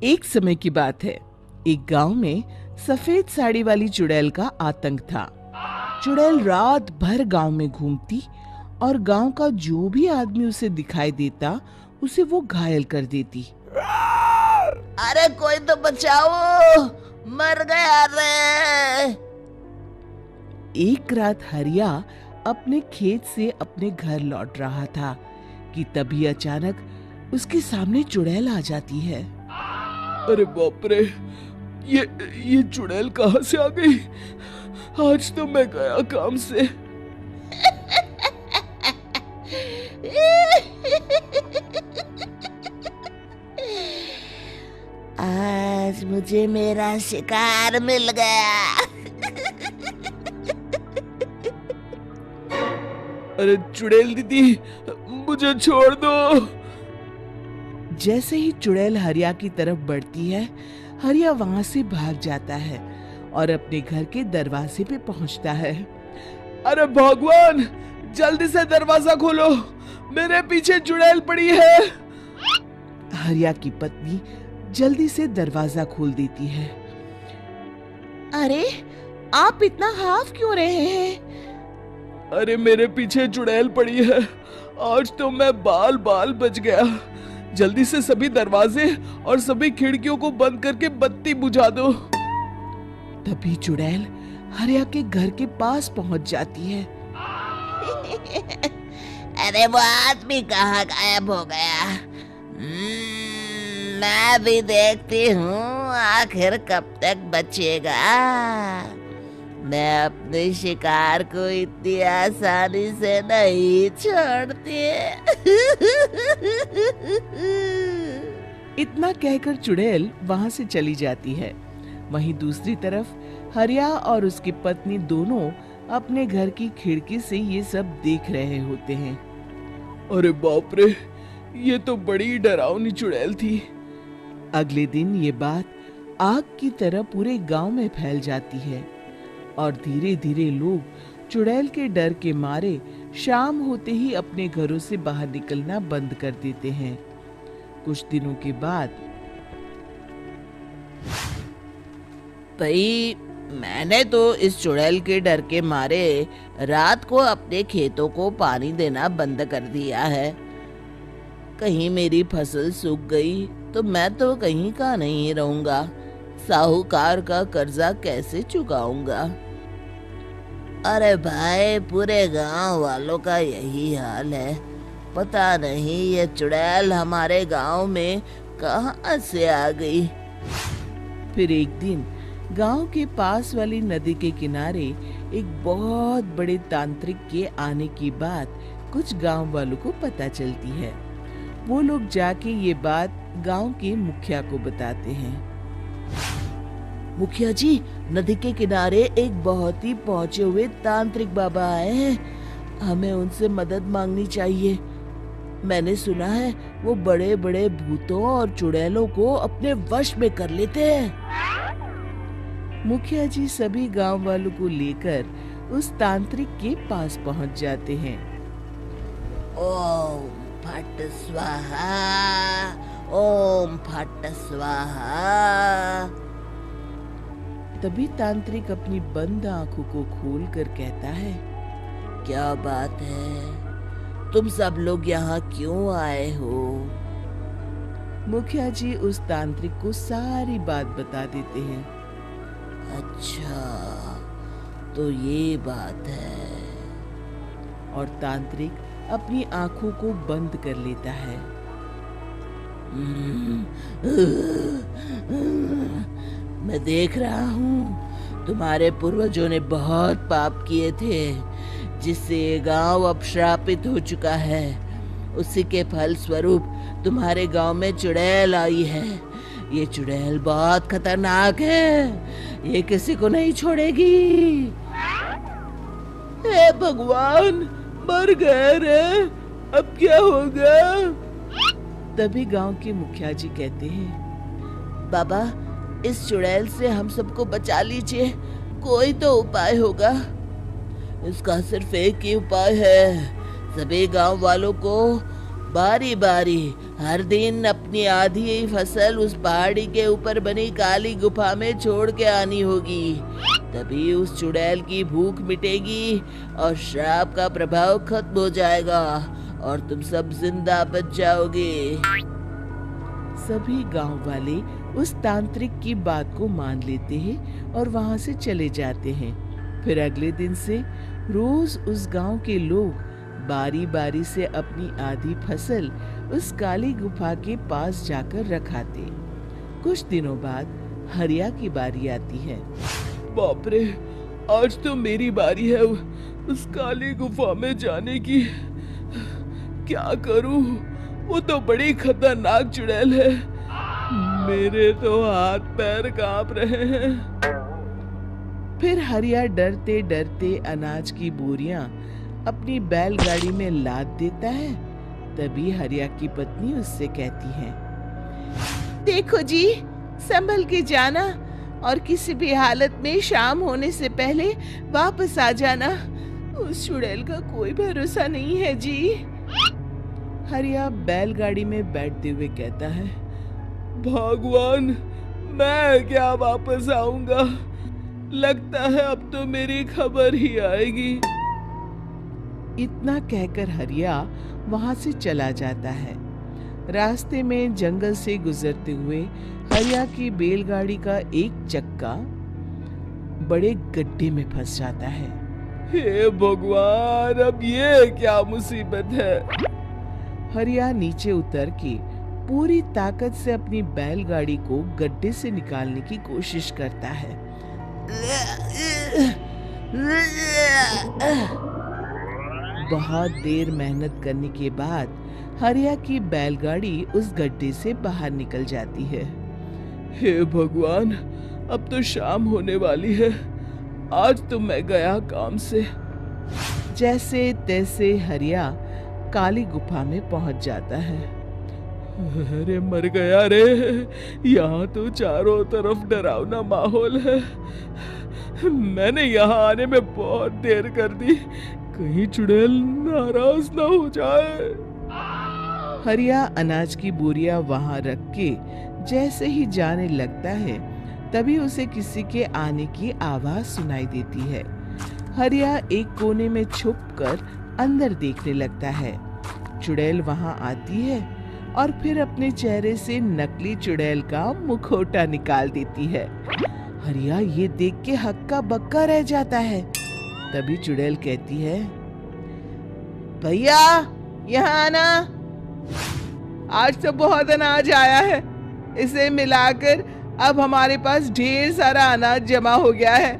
एक समय की बात है। एक गांव में सफेद साड़ी वाली चुड़ैल का आतंक था। चुड़ैल रात भर गांव में घूमती और गांव का जो भी आदमी उसे दिखाई देता उसे वो घायल कर देती। अरे कोई तो बचाओ, मर गया रे। एक रात हरिया अपने खेत से अपने घर लौट रहा था कि तभी अचानक उसके सामने चुड़ैल आ जाती है। अरे बाप रे, ये चुड़ैल कहाँ से आ गई? आज तो मैं गया काम से। आज मुझे मेरा शिकार मिल गया। अरे चुड़ैल दीदी, मुझे छोड़ दो। जैसे ही चुड़ैल हरिया की तरफ बढ़ती है, हरिया वहां से भाग जाता है और अपने घर के दरवाजे पे पहुंचता है। अरे भगवान, जल्दी से दरवाजा खोलो, मेरे पीछे चुड़ैल पड़ी है। हरिया की पत्नी जल्दी से दरवाजा खोल देती है। अरे आप इतना हाफ क्यों रहे हैं? अरे मेरे पीछे चुड़ैल पड़ी है, आज तो मैं बाल बाल बच गया। जल्दी से सभी दरवाजे और सभी खिड़कियों को बंद करके बत्ती बुझा दो। तभी चुड़ैल हरिया के घर के पास पहुंच जाती है। अरे वो आदमी कहाँ गायब हो गया? मैं भी देखती हूँ आखिर कब तक बचेगा। मैं अपने शिकार को इतनी आसानी से नहीं छोड़ती। इतना कहकर चुड़ैल वहां से चली जाती है। वहीं दूसरी तरफ हरिया और उसकी पत्नी दोनों अपने घर की खिड़की से ये सब देख रहे होते हैं। अरे बाप रे, ये तो बड़ी डरावनी चुड़ैल थी। अगले दिन ये बात आग की तरह पूरे गांव में फैल जाती है और धीरे धीरे लोग चुड़ैल के डर के मारे शाम होते ही अपने घरों से बाहर निकलना बंद कर देते हैं। कुछ दिनों के बाद भाई, मैंने तो इस चुड़ैल के डर के मारे रात को अपने खेतों को पानी देना बंद कर दिया है। कहीं मेरी फसल सूख गई तो मैं तो कहीं का नहीं रहूंगा। साहूकार का कर्जा कैसे चुकाऊंगा? अरे भाई, पूरे गांव वालों का यही हाल है। पता नहीं ये चुड़ैल हमारे गांव में कहां से आ गई। फिर एक दिन गांव के पास वाली नदी के किनारे एक बहुत बड़े तांत्रिक के आने की बात कुछ गांव वालों को पता चलती है। वो लोग जाके ये बात गांव के मुखिया को बताते हैं। मुखिया जी, नदी के किनारे एक बहुत ही पहुंचे हुए तांत्रिक बाबा आए हैं। हमें उनसे मदद मांगनी चाहिए। मैंने सुना है वो बड़े बड़े भूतों और चुड़ैलों को अपने वश में कर लेते हैं। मुखिया जी सभी गांव वालों को लेकर उस तांत्रिक के पास पहुंच जाते हैं। ओम फट स्वाहा, ओम फट स्वाहा। तभी तांत्रिक अपनी बंद आंखों को खोलकर कहता है, क्या बात है? तुम सब लोग यहाँ क्यों आए हो? मुखिया जी उस तांत्रिक को सारी बात बता देते हैं। अच्छा, तो ये बात है। और तांत्रिक अपनी आंखों को बंद कर लेता है। मैं देख रहा हूँ तुम्हारे पूर्वजों ने बहुत पाप किए थे, जिससे ये गांव अब श्रापित हो चुका है। उसी के फल स्वरूप तुम्हारे गांव में चुड़ैल आई है। ये चुड़ैल बहुत खतरनाक है, ये किसी को नहीं छोड़ेगी। हे भगवान, मर गए रे, अब क्या होगा? तभी गांव के मुखिया जी कहते हैं, बाबा, इस चुड़ैल से हम सबको बचा लीजिए, कोई तो उपाय होगा। इसका सिर्फ एक ही उपाय है, सभी गांव वालों को बारी बारी हर दिन अपनी आधी फसल उस पहाड़ी के ऊपर बनी काली गुफा में छोड़ के आनी होगी। तभी उस चुड़ैल की भूख मिटेगी और श्राप का प्रभाव खत्म हो जाएगा और तुम सब जिंदा बच जाओगे। सभी गांव वाले उस तांत्रिक की बात को मान लेते हैं और वहां से चले जाते हैं। फिर अगले दिन से रोज उस गांव के लोग बारी बारी से अपनी आधी फसल उस काली गुफा के पास जाकर रखाते। कुछ दिनों बाद हरिया की बारी आती है। बाप रे, आज तो मेरी बारी है उस काली गुफा में जाने की। क्या करूं? वो तो बड़ी खतरनाक चुड़ैल है। मेरे तो हाथ पैर कांप रहे हैं। फिर हरिया डरते डरते अनाज की बोरियां अपनी बैलगाड़ी में लाद देता है। तभी हरिया की पत्नी उससे कहती है, देखो जी, संभल के जाना और किसी भी हालत में शाम होने से पहले वापस आ जाना। उस चुड़ैल का कोई भरोसा नहीं है जी। हरिया बैलगाड़ी में बैठते हुए कहता है, भगवान, मैं क्या वापस आऊंगा? लगता है अब तो मेरी खबर ही आएगी। इतना कहकर हरिया वहां से चला जाता है। रास्ते में जंगल से गुजरते हुए हरिया की बैलगाड़ी का एक चक्का बड़े गड्ढे में फंस जाता है। हे भगवान, अब ये क्या मुसीबत है? हरिया नीचे उतर के पूरी ताकत से अपनी बैलगाड़ी को गड्ढे से निकालने की कोशिश करता है। बहुत देर मेहनत करने के बाद हरिया की बैलगाड़ी उस गड्ढे से बाहर निकल जाती है। हे भगवान, अब तो शाम होने वाली है। आज तो मैं गया काम से। जैसे तैसे हरिया काली गुफा में पहुंच जाता है। अरे मर गया रे, यहाँ तो चारों तरफ डरावना माहौल है। मैंने यहाँ आने में बहुत देर कर दी, कहीं चुड़ैल नाराज ना हो जाए। हरिया अनाज की बोरियां वहां रख के जैसे ही जाने लगता है, तभी उसे किसी के आने की आवाज सुनाई देती है। हरिया एक कोने में छुपकर अंदर देखने लगता है। चुड़ैल वहां आती है और फिर अपने चेहरे से नकली चुड़ैल का मुखौटा निकाल देती है। हरिया ये देख के हक्का बक्का रह जाता है। तभी चुड़ैल कहती है, भैया यहाँ आना। आज तो बहुत अनाज आया है, इसे मिलाकर अब हमारे पास ढेर सारा अनाज जमा हो गया है।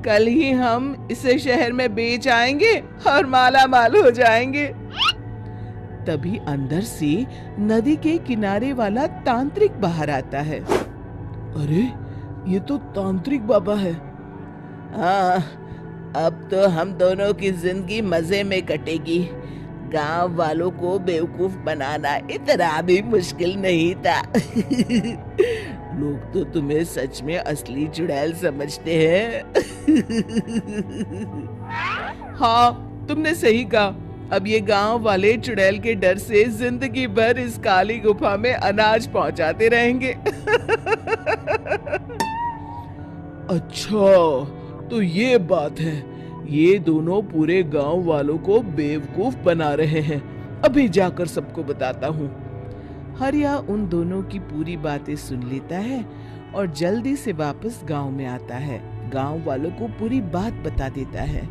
कल ही हम इसे शहर में बेच आएंगे और माला माल हो जाएंगे। तभी अंदर से नदी के किनारे वाला तांत्रिक बाहर आता है। अरे, ये तो तांत्रिक बाबा है। हाँ, अब तो हम दोनों की जिंदगी मजे में कटेगी। गांव वालों को बेवकूफ बनाना इतना भी मुश्किल नहीं था। लोग तो तुम्हें सच में असली चुड़ैल समझते हैं। हाँ, तुमने सही कहा। अब ये गांव वाले चुड़ैल के डर से जिंदगी भर इस काली गुफा में अनाज पहुंचाते रहेंगे। अच्छा, तो ये बात है। ये दोनों पूरे गांव वालों को बेवकूफ बना रहे हैं। अभी जाकर सबको बताता हूँ। हरिया उन दोनों की पूरी बातें सुन लेता है और जल्दी से वापस गांव में आता है। गांव वालों को पूरी बात बता देता है।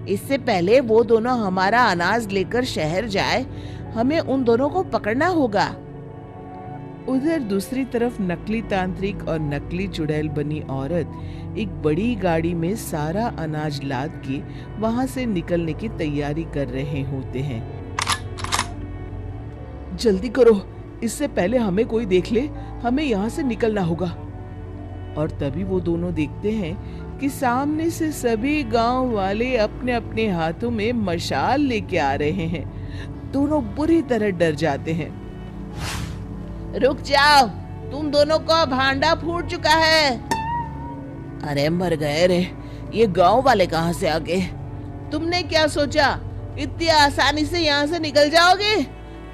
इससे पहले वो दोनों हमारा अनाज लेकर शहर जाए, हमें उन दोनों को पकड़ना होगा। उधर दूसरी तरफ नकली तांत्रिक और नकली चुड़ैल बनी औरत एक बड़ी गाड़ी में सारा अनाज लाद के वहां से निकलने की तैयारी कर रहे होते हैं। जल्दी करो, इससे पहले हमें कोई देख ले, हमें यहाँ से निकलना होगा। और तभी वो दोनों देखते हैं कि सामने से सभी गांव वाले अपने अपने हाथों में मशाल लेके आ रहे हैं। दोनों बुरी तरह डर जाते हैं। रुक जाओ, तुम दोनों का भांडा फूट चुका है। अरे मर गए रे, ये गांव वाले कहाँ से आ गए? तुमने क्या सोचा इतनी आसानी से यहाँ से निकल जाओगे?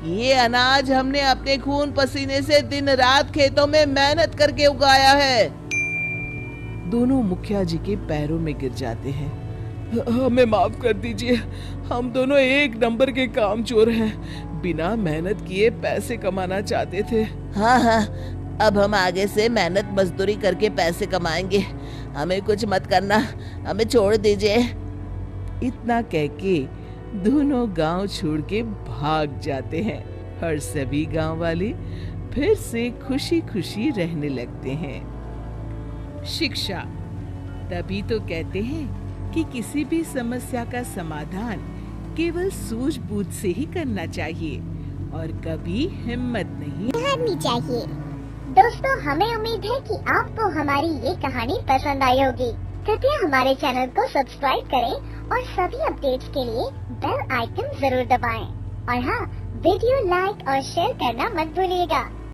ये अनाज हमने अपने खून पसीने से दिन रात खेतों में मेहनत करके उगाया है। दोनों मुखिया जी के पैरों में गिर जाते हैं। हमें माफ कर दीजिए, हम दोनों एक नंबर के कामचोर हैं। बिना मेहनत किए पैसे कमाना चाहते थे। हाँ हाँ, अब हम आगे से मेहनत मजदूरी करके पैसे कमाएंगे। हमें कुछ मत करना, हमें छोड़ दीजिए। इतना कह के दोनों गांव छोड़ के भाग जाते हैं और सभी गांव वाले फिर से खुशी खुशी रहने लगते हैं। शिक्षा, तभी तो कहते हैं कि किसी भी समस्या का समाधान केवल सूझबूझ से ही करना चाहिए और कभी हिम्मत नहीं हारनी चाहिए। दोस्तों, हमें उम्मीद है कि आपको हमारी ये कहानी पसंद आई होगी। कृपया हमारे चैनल को सब्सक्राइब करें और सभी अपडेट्स के लिए बेल आइकन जरूर दबाएं। और हाँ, वीडियो लाइक और शेयर करना मत भूलिएगा।